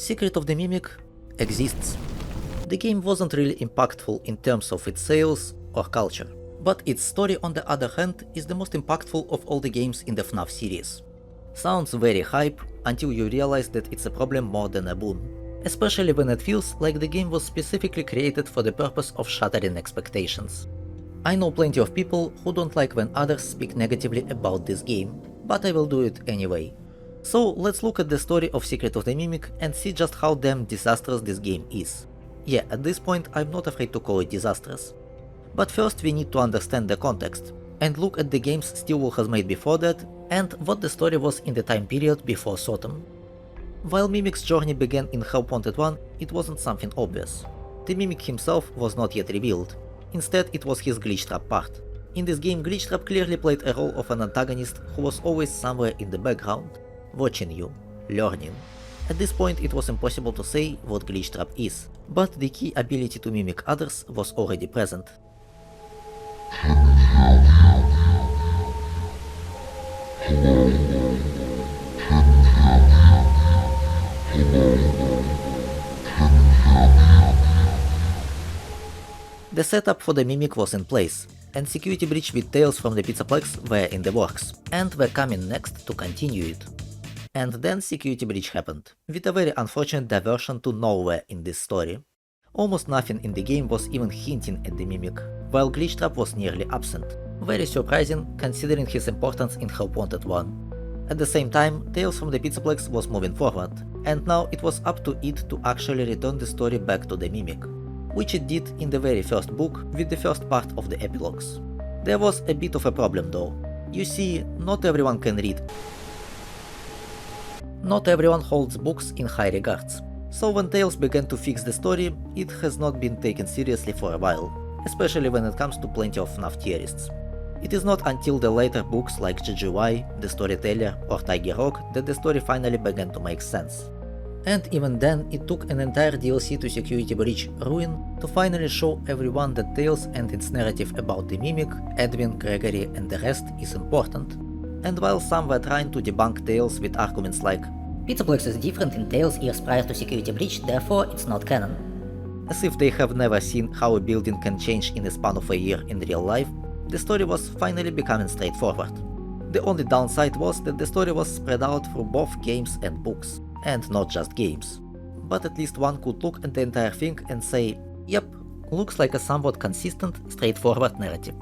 Secret of the Mimic exists. The game wasn't really impactful in terms of its sales or culture, but its story on the other hand is the most impactful of all the games in the FNAF series. Sounds very hype until you realize that it's a problem more than a boon, especially when it feels like the game was specifically created for the purpose of shattering expectations. I know plenty of people who don't like when others speak negatively about this game, but I will do it anyway. So let's look at the story of Secret of the Mimic and see just how damn disastrous this game is. Yeah, at this point I'm not afraid to call it disastrous. But first we need to understand the context, and look at the games Steelwool has made before that, and what the story was in the time period before SOTM. While Mimic's journey began in Help Wanted 1, it wasn't something obvious. The Mimic himself was not yet revealed, instead it was his glitch trap part. In this game, glitch trap clearly played a role of an antagonist who was always somewhere in the background, watching you, learning. At this point it was impossible to say what glitch trap is, but the key ability to mimic others was already present. The setup for the Mimic was in place, and security breach with Tales from the Pizzaplex were in the works, and were coming next to continue it. And then security breach happened, with a very unfortunate diversion to nowhere in this story. Almost nothing in the game was even hinting at the Mimic, while glitch trap was nearly absent. Very surprising considering his importance in Help Wanted 1. At the same time, Tales from the Pizzaplex was moving forward, and now it was up to it to actually return the story back to the Mimic, which it did in the very first book with the first part of the epilogues. There was a bit of a problem though. You see, not everyone can read. Not everyone holds books in high regards, so when Tales began to fix the story, it has not been taken seriously for a while, especially when it comes to plenty of FNAF theorists. It is not until the later books like GGY, The Storyteller or Tiger Rock that the story finally began to make sense. And even then, it took an entire DLC to Security Breach Ruin to finally show everyone that Tales and its narrative about the Mimic, Edwin, Gregory and the rest is important. And while some were trying to debunk Tales with arguments like Pizzaplex is different in Tales years prior to Security Breach, therefore it's not canon. As if they have never seen how a building can change in the span of a year in real life, the story was finally becoming straightforward. The only downside was that the story was spread out through both games and books, and not just games. But at least one could look at the entire thing and say, yep, looks like a somewhat consistent, straightforward narrative.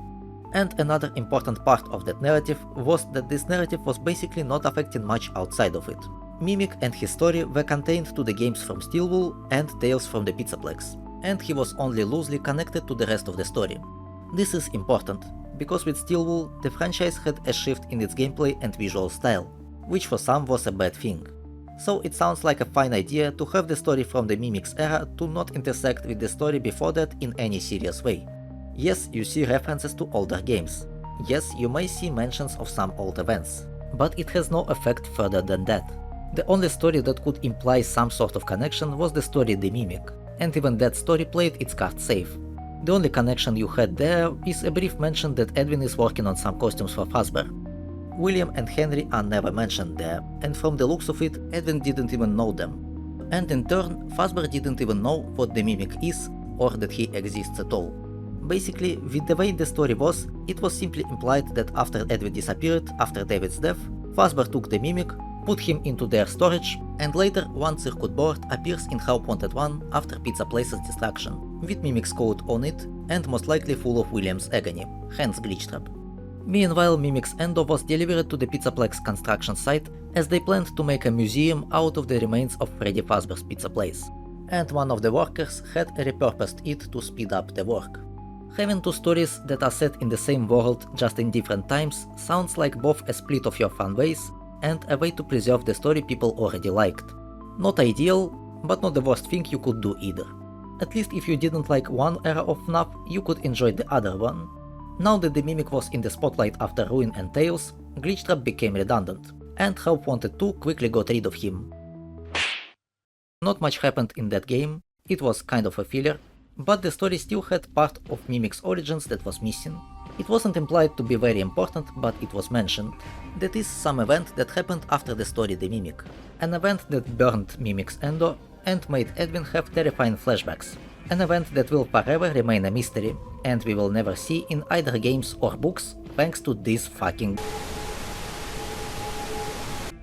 And another important part of that narrative was that this narrative was basically not affecting much outside of it. Mimic and his story were contained to the games from Steelwool and Tales from the Pizzaplex, and he was only loosely connected to the rest of the story. This is important, because with Steelwool the franchise had a shift in its gameplay and visual style, which for some was a bad thing. So it sounds like a fine idea to have the story from the Mimic's era to not intersect with the story before that in any serious way. Yes, you see references to older games. Yes, you may see mentions of some old events, but it has no effect further than that. The only story that could imply some sort of connection was the story The Mimic, and even that story played its card safe. The only connection you had there is a brief mention that Edwin is working on some costumes for Fazbear. William and Henry are never mentioned there, and from the looks of it, Edwin didn't even know them. And in turn, Fazbear didn't even know what the Mimic is, or that he exists at all. Basically, with the way the story was, it was simply implied that after Edwin disappeared after David's death, Fazbear took the Mimic, put him into their storage, and later one circuit board appears in Help Wanted 1 after Pizzaplace's destruction, with Mimic's code on it, and most likely full of William's agony, hence glitch trap. Meanwhile, Mimic's endo was delivered to the Pizzaplex construction site, as they planned to make a museum out of the remains of Freddy Fazbear's Pizza Place, and one of the workers had repurposed it to speed up the work. Having two stories that are set in the same world just in different times sounds like both a split of your fanbase and a way to preserve the story people already liked. Not ideal, but not the worst thing you could do either. At least if you didn't like one era of FNAF, you could enjoy the other one. Now that the Mimic was in the spotlight after Ruin and Tales, glitch trap became redundant, and Help Wanted 2 quickly got rid of him. Not much happened in that game, it was kind of a filler, but the story still had part of Mimic's origins that was missing, It wasn't implied to be very important, but it was mentioned. That is some event that happened after the story The Mimic. An event that burned Mimic's endo and made Edwin have terrifying flashbacks. An event that will forever remain a mystery, and we will never see in either games or books thanks to this fucking.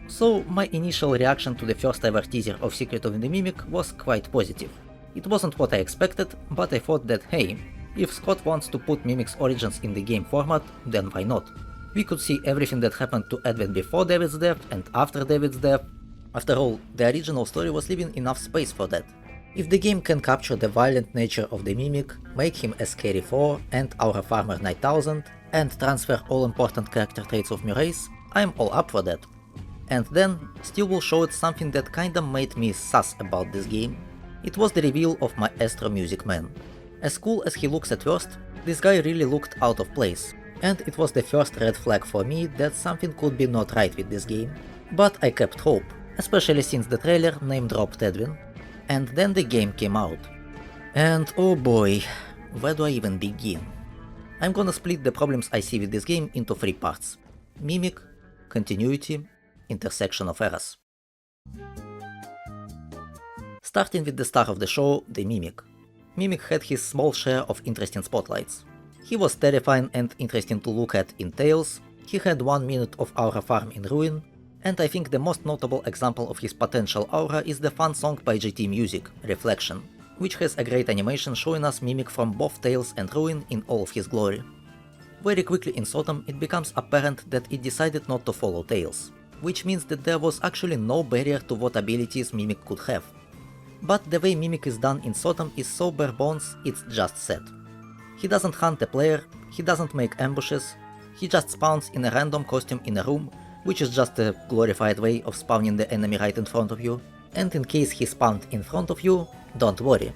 So my initial reaction to the first ever teaser of Secret of the Mimic was quite positive. It wasn't what I expected, but I thought that hey, if Scott wants to put Mimic's origins in the game format, then why not? We could see everything that happened to Edwin before David's death and after David's death. After all, the original story was leaving enough space for that. If the game can capture the violent nature of the Mimic, make him a Scary 4 and Aura Farmer 9000, and transfer all important character traits of Murray's, I'm all up for that. And then, Steve will show it something that kinda made me sus about this game. It was the reveal of my Astro Music Man. As cool as he looks at first, this guy really looked out of place, and it was the first red flag for me that something could be not right with this game. But I kept hope, especially since the trailer name-dropped Edwin, and then the game came out. And oh boy, where do I even begin? I'm gonna split the problems I see with this game into 3 parts: Mimic, Continuity, Intersection of Eras. Starting with the star of the show, the Mimic. Mimic had his small share of interesting spotlights. He was terrifying and interesting to look at in Tales, he had 1 minute of Aura Farm in Ruin, and I think the most notable example of his potential aura is the fun song by GT Music, Reflection, which has a great animation showing us Mimic from both Tales and Ruin in all of his glory. Very quickly in SOTM it becomes apparent that it decided not to follow Tales, which means that there was actually no barrier to what abilities Mimic could have. But the way Mimic is done in SOTM is so bare bones, it's just sad. He doesn't hunt the player, he doesn't make ambushes, he just spawns in a random costume in a room, which is just a glorified way of spawning the enemy right in front of you, and in case he spawned in front of you, don't worry.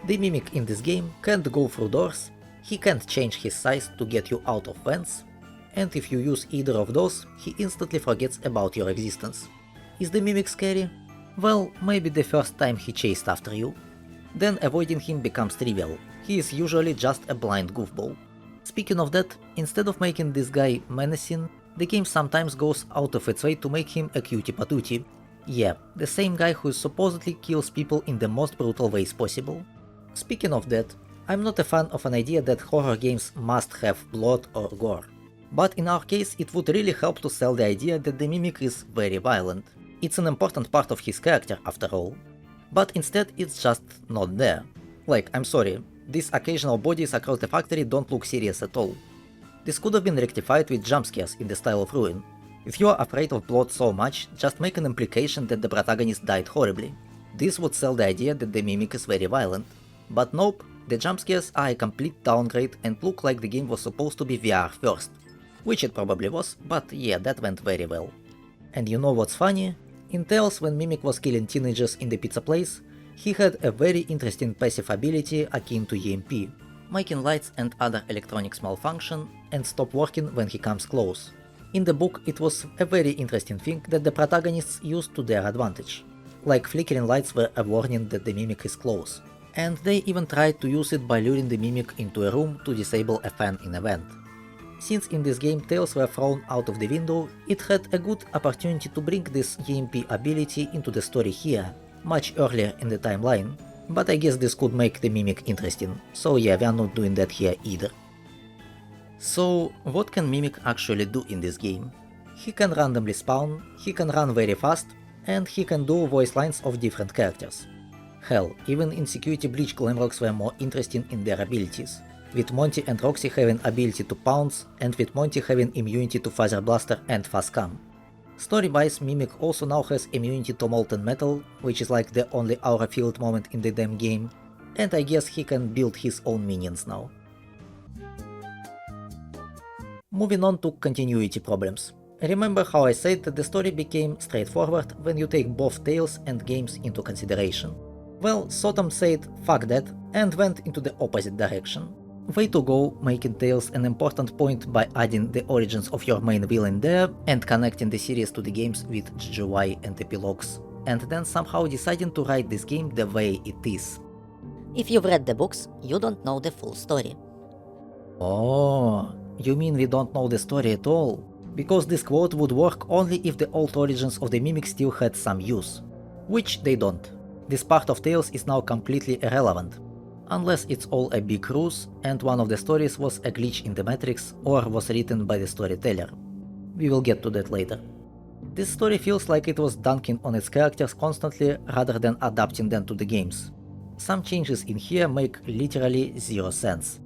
The Mimic in this game can't go through doors, he can't change his size to get you out of vents, and if you use either of those, he instantly forgets about your existence. Is the Mimic scary? Well, maybe the first time he chased after you. Then avoiding him becomes trivial, he is usually just a blind goofball. Speaking of that, instead of making this guy menacing, the game sometimes goes out of its way to make him a cutie patootie. Yeah, the same guy who supposedly kills people in the most brutal ways possible. Speaking of that, I'm not a fan of an idea that horror games must have blood or gore. But in our case it would really help to sell the idea that the Mimic is very violent. It's an important part of his character after all. But instead it's just not there. Like, I'm sorry, these occasional bodies across the factory don't look serious at all. This could have been rectified with jump scares in the style of Ruin. If you are afraid of blood so much, just make an implication that the protagonist died horribly. This would sell the idea that the Mimic is very violent. But nope, the jump scares are a complete downgrade and look like the game was supposed to be VR first. Which it probably was, but yeah, that went very well. And you know what's funny? In Tales, when Mimic was killing teenagers in the pizza place, he had a very interesting passive ability akin to EMP, making lights and other electronics malfunction and stop working when he comes close. In the book it was a very interesting thing that the protagonists used to their advantage. Like flickering lights were a warning that the Mimic is close. And they even tried to use it by luring the Mimic into a room to disable a fan in a vent. Since in this game Tails were thrown out of the window, it had a good opportunity to bring this EMP ability into the story here, much earlier in the timeline, but I guess this could make the Mimic interesting, so yeah, we are not doing that here either. So what can Mimic actually do in this game? He can randomly spawn, he can run very fast, and he can do voice lines of different characters. Hell, even in Security Breach Glamrocks were more interesting in their abilities, with Monty and Roxy having ability to pounce, and with Monty having immunity to Phaser Blaster and Fazcam. Story-wise, Mimic also now has immunity to Molten Metal, which is like the only aura field moment in the damn game, and I guess he can build his own minions now. Moving on to continuity problems. Remember how I said that the story became straightforward when you take both Tales and games into consideration? Well, SOTM said fuck that and went into the opposite direction. Way to go, making Tales an important point by adding the origins of your main villain there and connecting the series to the games with GGY and epilogues, and then somehow deciding to write this game the way it is. If you've read the books, you don't know the full story. Oh, You mean we don't know the story at all? Because this quote would work only if the old origins of the Mimic still had some use. Which they don't. This part of Tales is now completely irrelevant. Unless it's all a big ruse, and one of the stories was a glitch in the Matrix or was written by the storyteller. We will get to that later. This story feels like it was dunking on its characters constantly rather than adapting them to the games. Some changes in here make literally zero sense.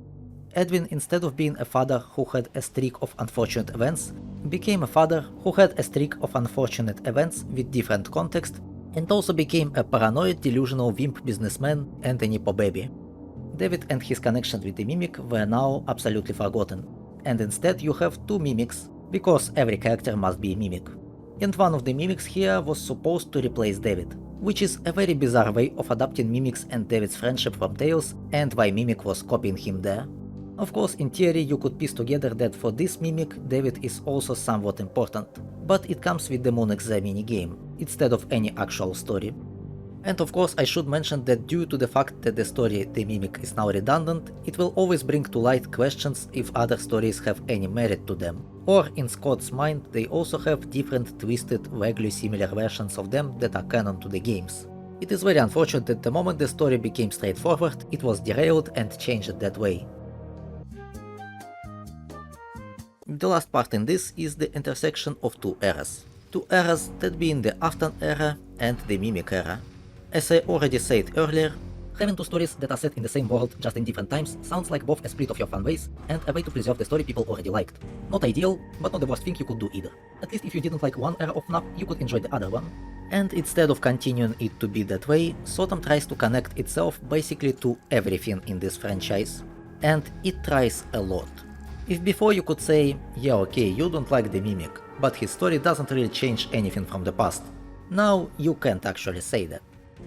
Edwin, instead of being a father who had a streak of unfortunate events, became a father who had a streak of unfortunate events with different context, and also became a paranoid, delusional wimp businessman and a Nepo baby. David and his connection with the Mimic were now absolutely forgotten, and instead you have two Mimics, because every character must be a Mimic. And one of the Mimics here was supposed to replace David, which is a very bizarre way of adapting Mimics and David's friendship from Tales, and why Mimic was copying him there. Of course, in theory you could piece together that for this Mimic, David is also somewhat important, but it comes with the Moon-Exe minigame, instead of any actual story. And of course I should mention that due to the fact that the story The Mimic is now redundant, it will always bring to light questions if other stories have any merit to them, or in Scott's mind they also have different twisted, vaguely similar versions of them that are canon to the games. It is very unfortunate that the moment the story became straightforward, it was derailed and changed that way. The last part in this is the intersection of two eras. Two eras, that being the Afton era and the Mimic era. As I already said earlier, having two stories that are set in the same world just in different times sounds like both a split of your fanbase and a way to preserve the story people already liked. Not ideal, but not the worst thing you could do either. At least if you didn't like one era of FNAF, you could enjoy the other one. And instead of continuing it to be that way, SOTM tries to connect itself basically to everything in this franchise. And it tries a lot. If before you could say, yeah okay, you don't like the Mimic, but his story doesn't really change anything from the past, now you can't actually say that.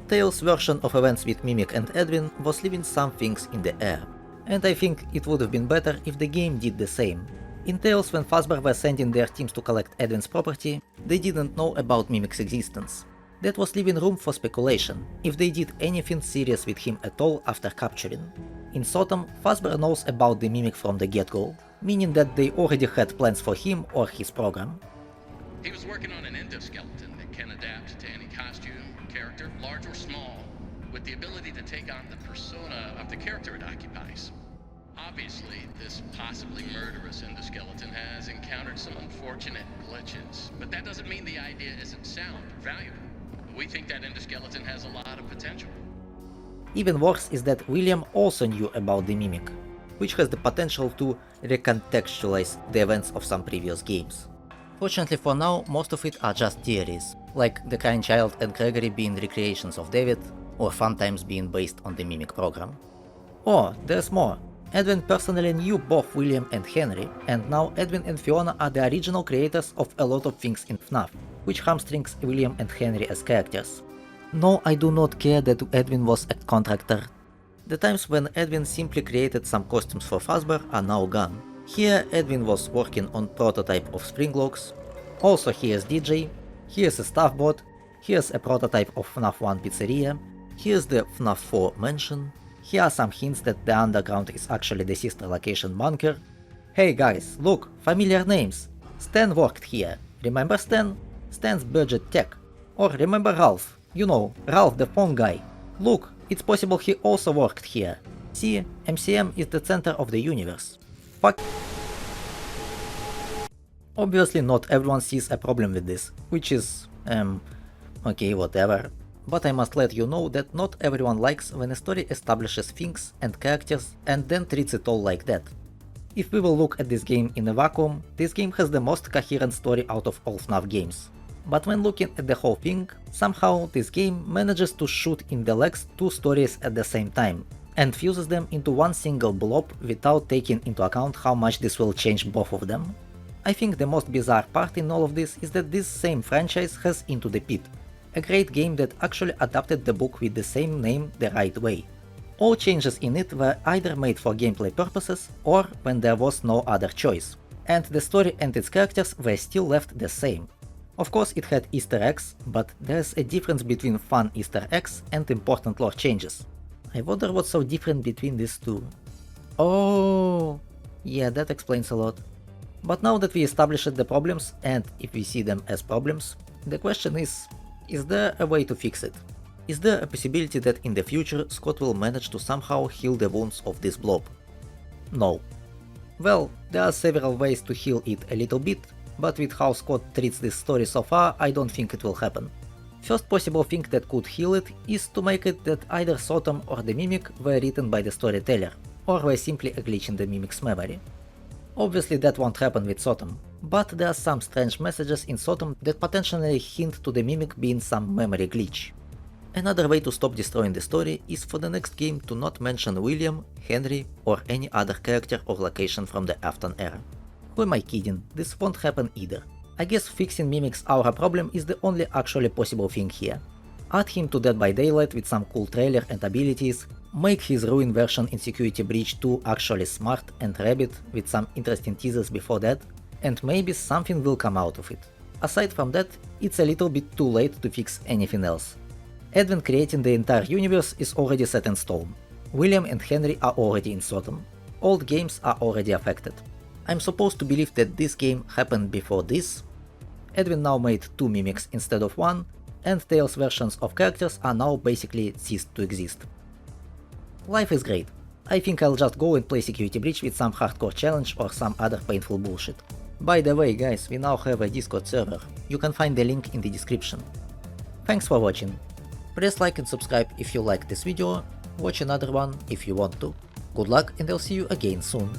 Tales' version of events with Mimic and Edwin was leaving some things in the air, and I think it would have been better if the game did the same. In Tales, when Fazbear were sending their teams to collect Edwin's property, they didn't know about Mimic's existence. That was leaving room for speculation, if they did anything serious with him at all after capturing. In SOTM, Fazbear knows about the Mimic from the get-go, meaning that they already had plans for him or his program. He was working on an endoskeleton that can adapt to any costume, character, large or small, with the ability to take on the persona of the character it occupies. Obviously, this possibly murderous endoskeleton has encountered some unfortunate glitches, but that doesn't mean the idea isn't sound or valuable. We think that endoskeleton has a lot of potential. Even worse is that William also knew about the Mimic, which has the potential to recontextualize the events of some previous games. Fortunately for now, most of it are just theories, like the Crying Child and Gregory being recreations of David, or Fun Times being based on the Mimic program. Oh, there's more. Edwin personally knew both William and Henry, and now Edwin and Fiona are the original creators of a lot of things in FNAF, which hamstrings William and Henry as characters. No, I do not care that Edwin was a contractor. The times when Edwin simply created some costumes for Fazbear are now gone. Here Edwin was working on prototype of Springlocks. Also here's DJ, here's a staff bot, here's a prototype of FNAF 1 pizzeria, here's the FNAF 4 mansion, here are some hints that the underground is actually the sister location bunker. Hey guys, look, familiar names. Stan worked here. Remember Stan? Stan's Budget Tech. Or remember Ralph? You know, Ralph the phone guy. Look, it's possible he also worked here. See, MCM is the center of the universe. Fuck. Obviously not everyone sees a problem with this, which is, okay, whatever. But I must let you know that not everyone likes when a story establishes things and characters and then treats it all like that. If we will look at this game in a vacuum, this game has the most coherent story out of all FNAF games. But when looking at the whole thing, somehow this game manages to shoot in the legs two stories at the same time, and fuses them into one single blob without taking into account how much this will change both of them. I think the most bizarre part in all of this is that this same franchise has Into the Pit, a great game that actually adapted the book with the same name the right way. All changes in it were either made for gameplay purposes or when there was no other choice, and the story and its characters were still left the same. Of course it had Easter eggs, but there's a difference between fun Easter eggs and important lore changes. I wonder what's so different between these two. Oh, Yeah, that explains a lot. But now that we established the problems, and if we see them as problems, the question is there a way to fix it? Is there a possibility that in the future Scott will manage to somehow heal the wounds of this blob? No. Well, there are several ways to heal it a little bit, but with how Scott treats this story so far, I don't think it will happen. First possible thing that could heal it is to make it that either SOTM or the Mimic were written by the storyteller, or were simply a glitch in the Mimic's memory. Obviously that won't happen with SOTM, but there are some strange messages in SOTM that potentially hint to the Mimic being some memory glitch. Another way to stop destroying the story is for the next game to not mention William, Henry, or any other character or location from the Afton era. Who am I kidding, this won't happen either. I guess fixing Mimic's aura problem is the only actually possible thing here. Add him to Dead by Daylight with some cool trailer and abilities, make his Ruin version in Security Breach 2 actually smart and rabid with some interesting teasers before that, and maybe something will come out of it. Aside from that, it's a little bit too late to fix anything else. Advent creating the entire universe is already set in stone. William and Henry are already in SOTM. Old games are already affected. I'm supposed to believe that this game happened before this. Edwin now made 2 Mimics instead of 1, and Tales versions of characters are now basically ceased to exist. Life is great. I think I'll just go and play Security Breach with some hardcore challenge or some other painful bullshit. By the way guys, we now have a Discord server. You can find the link in the description. Thanks for watching. Press like and subscribe if you liked this video, watch another one if you want to. Good luck and I'll see you again soon.